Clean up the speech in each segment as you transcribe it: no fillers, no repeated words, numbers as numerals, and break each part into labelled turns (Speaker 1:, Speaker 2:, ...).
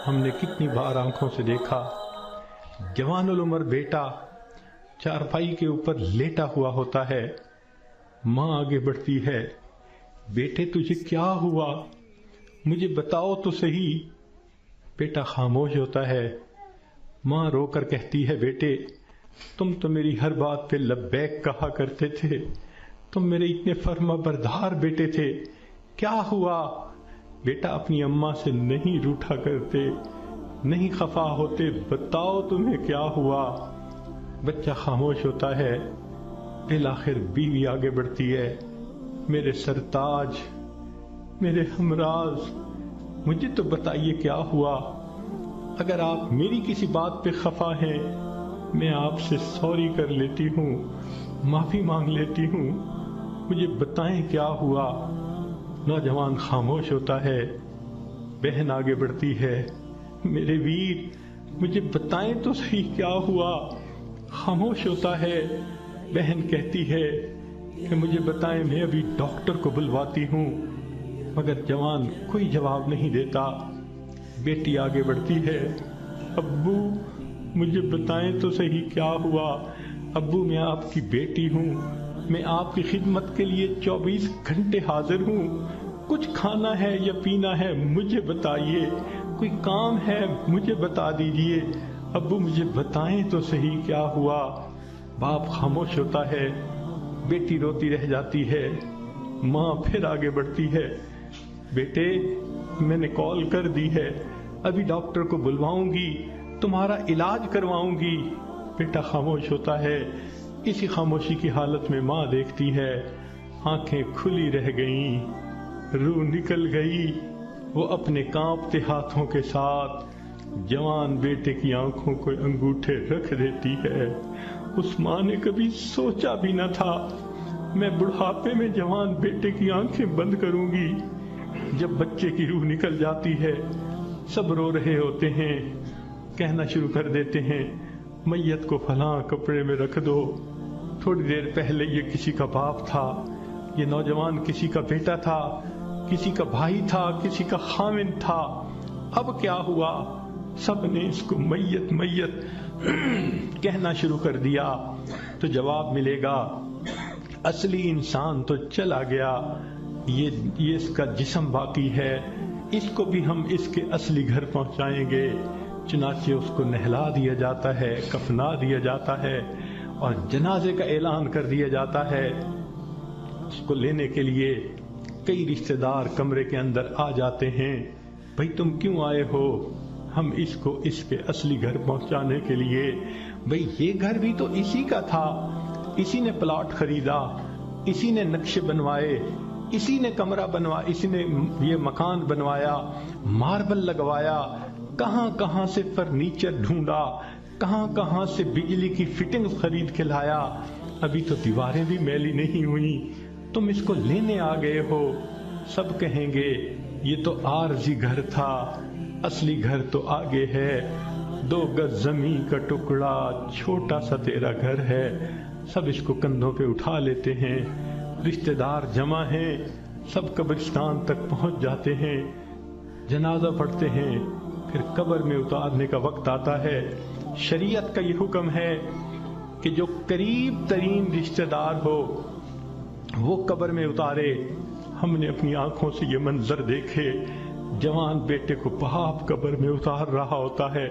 Speaker 1: ہم نے کتنی بار آنکھوں سے دیکھا جوان العمر بیٹا چارپائی کے اوپر لیٹا ہوا ہوتا ہے، ماں آگے بڑھتی ہے، بیٹے تجھے کیا ہوا، مجھے بتاؤ تو صحیح۔ بیٹا خاموش ہوتا ہے، ماں رو کر کہتی ہے، بیٹے تم تو میری ہر بات پہ لبیک کہا کرتے تھے، تم میرے اتنے فرما بردار بیٹے تھے، کیا ہوا؟ بیٹا اپنی اماں سے نہیں روٹھا کرتے، نہیں خفا ہوتے، بتاؤ تمہیں کیا ہوا۔ بچہ خاموش ہوتا ہے، بالآخر بیوی آگے بڑھتی ہے، میرے سرتاج، میرے ہمراز، مجھے تو بتائیے کیا ہوا، اگر آپ میری کسی بات پہ خفا ہیں میں آپ سے سوری کر لیتی ہوں، معافی مانگ لیتی ہوں، مجھے بتائیں کیا ہوا۔ نوجوان خاموش ہوتا ہے، بہن آگے بڑھتی ہے، میرے ویر مجھے بتائیں تو صحیح کیا ہوا۔ خاموش ہوتا ہے، بہن کہتی ہے کہ مجھے بتائیں، میں ابھی ڈاکٹر کو بلواتی ہوں، مگر جوان کوئی جواب نہیں دیتا۔ بیٹی آگے بڑھتی ہے، ابو مجھے بتائیں تو صحیح کیا ہوا، ابو میں آپ کی بیٹی ہوں، میں آپ کی خدمت کے لیے 24 گھنٹے حاضر ہوں، کچھ کھانا ہے یا پینا ہے مجھے بتائیے، کوئی کام ہے مجھے بتا دیجئے، ابو مجھے بتائیں تو صحیح کیا ہوا۔ باپ خاموش ہوتا ہے، بیٹی روتی رہ جاتی ہے، ماں پھر آگے بڑھتی ہے، بیٹے میں نے کال کر دی ہے، ابھی ڈاکٹر کو بلواؤں گی، تمہارا علاج کرواؤں گی۔ بیٹا خاموش ہوتا ہے، اسی خاموشی کی حالت میں ماں دیکھتی ہے، آنکھیں کھلی رہ گئیں، روح نکل گئی، وہ اپنے کانپتے ہاتھوں کے ساتھ جوان بیٹے کی آنکھوں کو انگوٹھے رکھ دیتی ہے۔ اس ماں نے کبھی سوچا بھی نہ تھا میں بڑھاپے میں جوان بیٹے کی آنکھیں بند کروں گی۔ جب بچے کی روح نکل جاتی ہے، سب رو رہے ہوتے ہیں، کہنا شروع کر دیتے ہیں، میت کو فلاں کپڑے میں رکھ دو، تھوڑی دیر پہلے یہ کسی کا باپ تھا، یہ نوجوان کسی کا بیٹا تھا، کسی کا بھائی تھا، کسی کا خامن تھا، اب کیا ہوا؟ سب نے اس کو میت میت کہنا شروع کر دیا۔ تو جواب ملے گا، اصلی انسان تو چلا گیا، یہ اس کا جسم باقی ہے، اس کو بھی ہم اس کے اصلی گھر پہنچائیں گے۔ چنانچہ اس کو نہلا دیا جاتا ہے، کفنا دیا جاتا ہے اور جنازے کا اعلان کر دیا جاتا ہے۔ اس کو لینے کے لیے کئی رشتہ دار کمرے کے اندر آ جاتے ہیں، بھئی تم کیوں آئے ہو؟ ہم اس کو اس کے اصلی گھر پہنچانے کے لیے۔ بھئی یہ گھر بھی تو اسی کا تھا، اسی نے پلاٹ خریدا، اسی نے نقشے بنوائے، اسی نے کمرہ بنوایا، اسی نے یہ مکان بنوایا، ماربل لگوایا، کہاں کہاں سے فرنیچر ڈھونڈا، کہاں کہاں سے بجلی کی فٹنگ خرید کے لایا، ابھی تو دیواریں بھی میلی نہیں ہوئی، تم اس کو لینے آ گئے ہو۔ سب کہیں گے یہ تو عارضی گھر تھا، اصلی گھر تو آگے ہے، 2 گز زمین کا ٹکڑا، چھوٹا سا تیرا گھر ہے۔ سب اس کو کندھوں پہ اٹھا لیتے ہیں، رشتہ دار جمع ہیں، سب قبرستان تک پہنچ جاتے ہیں، جنازہ پڑھتے ہیں، پھر قبر میں اتارنے کا وقت آتا ہے۔ شریعت کا یہ حکم ہے کہ جو قریب ترین رشتہ دار ہو وہ قبر میں اتارے۔ ہم نے اپنی آنکھوں سے یہ منظر دیکھے، جوان بیٹے کو باپ قبر میں اتار رہا ہوتا ہے،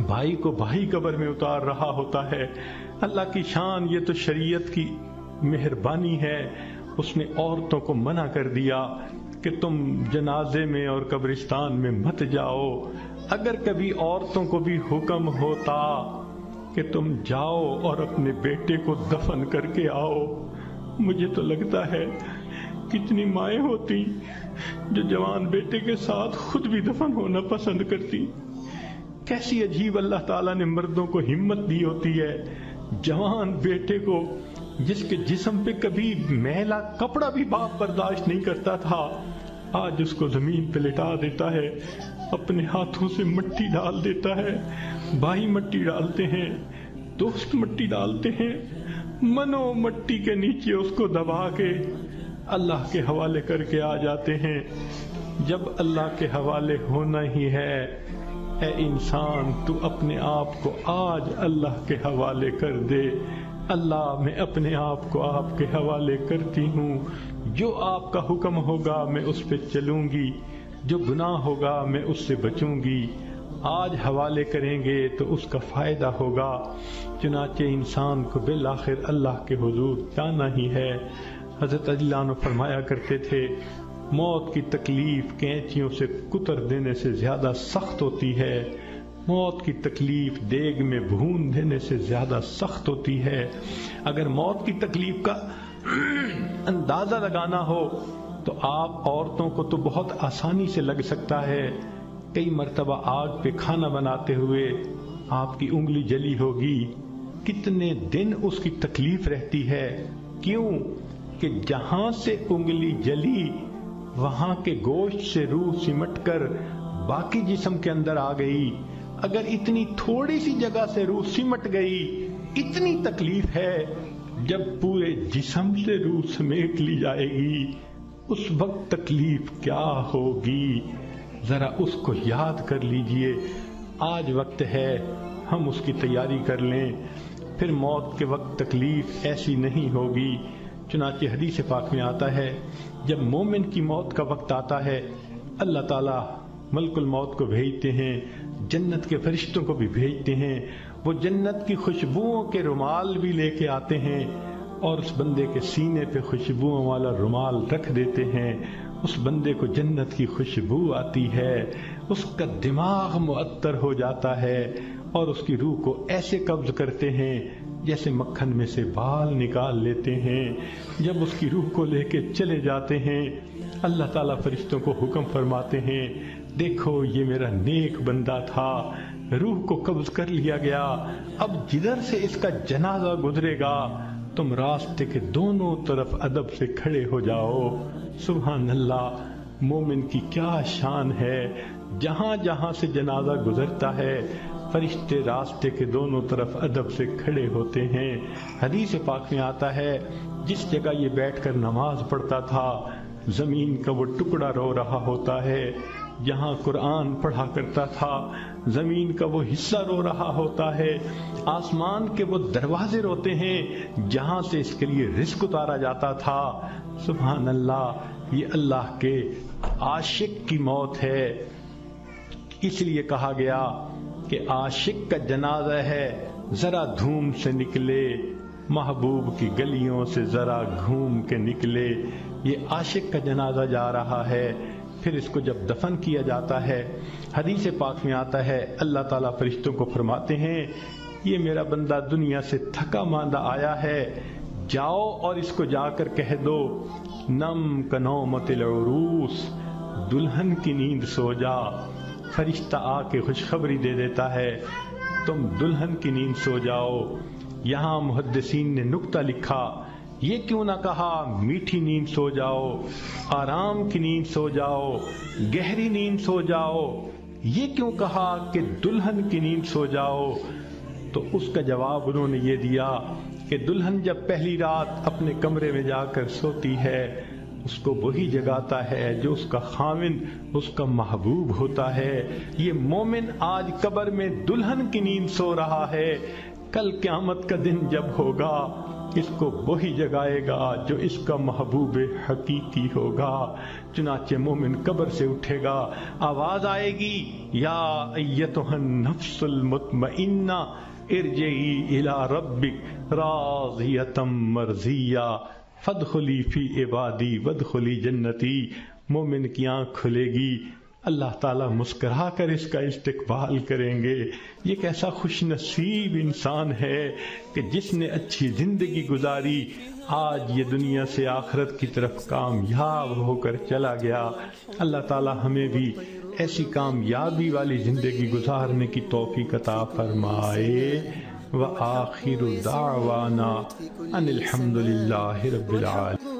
Speaker 1: بھائی کو بھائی قبر میں اتار رہا ہوتا ہے۔ اللہ کی شان، یہ تو شریعت کی مہربانی ہے، اس نے عورتوں کو منع کر دیا کہ تم جنازے میں اور قبرستان میں مت جاؤ۔ اگر کبھی عورتوں کو بھی حکم ہوتا کہ تم جاؤ اور اپنے بیٹے کو دفن کر کے آؤ، مجھے تو لگتا ہے کتنی مائیں ہوتی جو جوان بیٹے کے ساتھ خود بھی دفن ہونا پسند کرتی۔ کیسی عجیب اللہ تعالیٰ نے مردوں کو ہمت دی ہوتی ہے، جوان بیٹے کو جس کے جسم پہ کبھی میلا کپڑا بھی باپ برداشت نہیں کرتا تھا، آج اس کو زمین پہ لٹا دیتا ہے، اپنے ہاتھوں سے مٹی ڈال دیتا ہے، بھائی مٹی ڈالتے ہیں، دوست مٹی ڈالتے ہیں، منو مٹی کے نیچے اس کو دبا کے اللہ کے حوالے کر کے آ جاتے ہیں۔ جب اللہ کے حوالے ہونا ہی ہے، اے انسان تو اپنے آپ کو آج اللہ کے حوالے کر دے۔ اللہ میں اپنے آپ کو آپ کے حوالے کرتی ہوں، جو آپ کا حکم ہوگا میں اس پہ چلوں گی، جو گناہ ہوگا میں اس سے بچوں گی۔ آج حوالے کریں گے تو اس کا فائدہ ہوگا۔ چنانچہ انسان کو بالآخر اللہ کے حضور جانا ہی ہے۔ حضرت علی عنہ فرمایا کرتے تھے، موت کی تکلیف کینچیوں سے کتر دینے سے زیادہ سخت ہوتی ہے، موت کی تکلیف دیگ میں بھون دینے سے زیادہ سخت ہوتی ہے۔ اگر موت کی تکلیف کا اندازہ لگانا ہو تو آپ عورتوں کو تو بہت آسانی سے لگ سکتا ہے۔ کئی مرتبہ آگ پہ کھانا بناتے ہوئے آپ کی انگلی جلی ہوگی، کتنے دن اس کی تکلیف رہتی ہے۔ کیوں کہ جہاں سے انگلی جلی وہاں کے گوشت سے روح سمٹ کر باقی جسم کے اندر آ گئی۔ اگر اتنی تھوڑی سی جگہ سے روح سمٹ گئی، اتنی تکلیف ہے۔ جب پورے جسم سے روح سمیٹ لی جائے گی اس وقت تکلیف کیا ہوگی، ذرا اس کو یاد کر لیجئے۔ آج وقت ہے ہم اس کی تیاری کر لیں، پھر موت کے وقت تکلیف ایسی نہیں ہوگی۔ چنانچہ حدیث پاک میں آتا ہے، جب مومن کی موت کا وقت آتا ہے اللہ تعالیٰ ملک الموت کو بھیجتے ہیں، جنت کے فرشتوں کو بھی بھیجتے ہیں، وہ جنت کی خوشبوؤں کے رومال بھی لے کے آتے ہیں اور اس بندے کے سینے پہ خوشبوؤں والا رومال رکھ دیتے ہیں۔ اس بندے کو جنت کی خوشبو آتی ہے، اس کا دماغ معطر ہو جاتا ہے اور اس کی روح کو ایسے قبض کرتے ہیں جیسے مکھن میں سے بال نکال لیتے ہیں۔ جب اس کی روح کو لے کے چلے جاتے ہیں اللہ تعالیٰ فرشتوں کو حکم فرماتے ہیں، دیکھو یہ میرا نیک بندہ تھا، روح کو قبض کر لیا گیا، اب جدھر سے اس کا جنازہ گزرے گا تم راستے کے دونوں طرف ادب سے کھڑے ہو جاؤ۔ سبحان اللہ، مومن کی کیا شان ہے، جہاں جہاں سے جنازہ گزرتا ہے فرشتے راستے کے دونوں طرف ادب سے کھڑے ہوتے ہیں۔ حدیث پاک میں آتا ہے، جس جگہ یہ بیٹھ کر نماز پڑھتا تھا زمین کا وہ ٹکڑا رو رہا ہوتا ہے، جہاں قرآن پڑھا کرتا تھا زمین کا وہ حصہ رو رہا ہوتا ہے، آسمان کے وہ دروازے روتے ہیں جہاں سے اس کے لیے رزق اتارا جاتا تھا۔ سبحان اللہ، یہ اللہ کے عاشق کی موت ہے۔ اس لیے کہا گیا کہ عاشق کا جنازہ ہے، ذرا دھوم سے نکلے، محبوب کی گلیوں سے ذرا گھوم کے نکلے۔ یہ عاشق کا جنازہ جا رہا ہے۔ پھر اس کو جب دفن کیا جاتا ہے حدیث پاک میں آتا ہے اللہ تعالیٰ فرشتوں کو فرماتے ہیں، یہ میرا بندہ دنیا سے تھکا ماندہ آیا ہے، جاؤ اور اس کو جا کر کہہ دو نم کنومت العروس، دلہن کی نیند سو جا۔ فرشتہ آ کے خوشخبری دے دیتا ہے تم دلہن کی نیند سو جاؤ۔ یہاں محدثین نے نکتہ لکھا، یہ کیوں نہ کہا میٹھی نیند سو جاؤ، آرام کی نیند سو جاؤ، گہری نیند سو جاؤ، یہ کیوں کہا کہ دلہن کی نیند سو جاؤ؟ تو اس کا جواب انہوں نے یہ دیا کہ دلہن جب پہلی رات اپنے کمرے میں جا کر سوتی ہے اس کو وہی جگاتا ہے جو اس کا خاوند اس کا محبوب ہوتا ہے۔ یہ مومن آج قبر میں دلہن کی نیند سو رہا ہے، کل قیامت کا دن جب ہوگا اس کو وہی جگائے گا جو اس کا محبوب حقیقی ہوگا۔ چنانچہ مومن قبر سے اٹھے گا، آواز آئے گی یا ایتھا النفس المطمئنہ ارجعی الی ربک راضیۃ مرضیہ فادخلی فی عبادی وادخلی جنتی۔ مومن کی آنکھ کھلے گی، اللہ تعالیٰ مسکرا کر اس کا استقبال کریں گے۔ یہ کیسا خوش نصیب انسان ہے کہ جس نے اچھی زندگی گزاری، آج یہ دنیا سے آخرت کی طرف کامیاب ہو کر چلا گیا۔ اللہ تعالیٰ ہمیں بھی ایسی کامیابی والی زندگی گزارنے کی توفیق عطا فرمائے۔ وآخر دعوانا ان الحمد للہ رب العالمین۔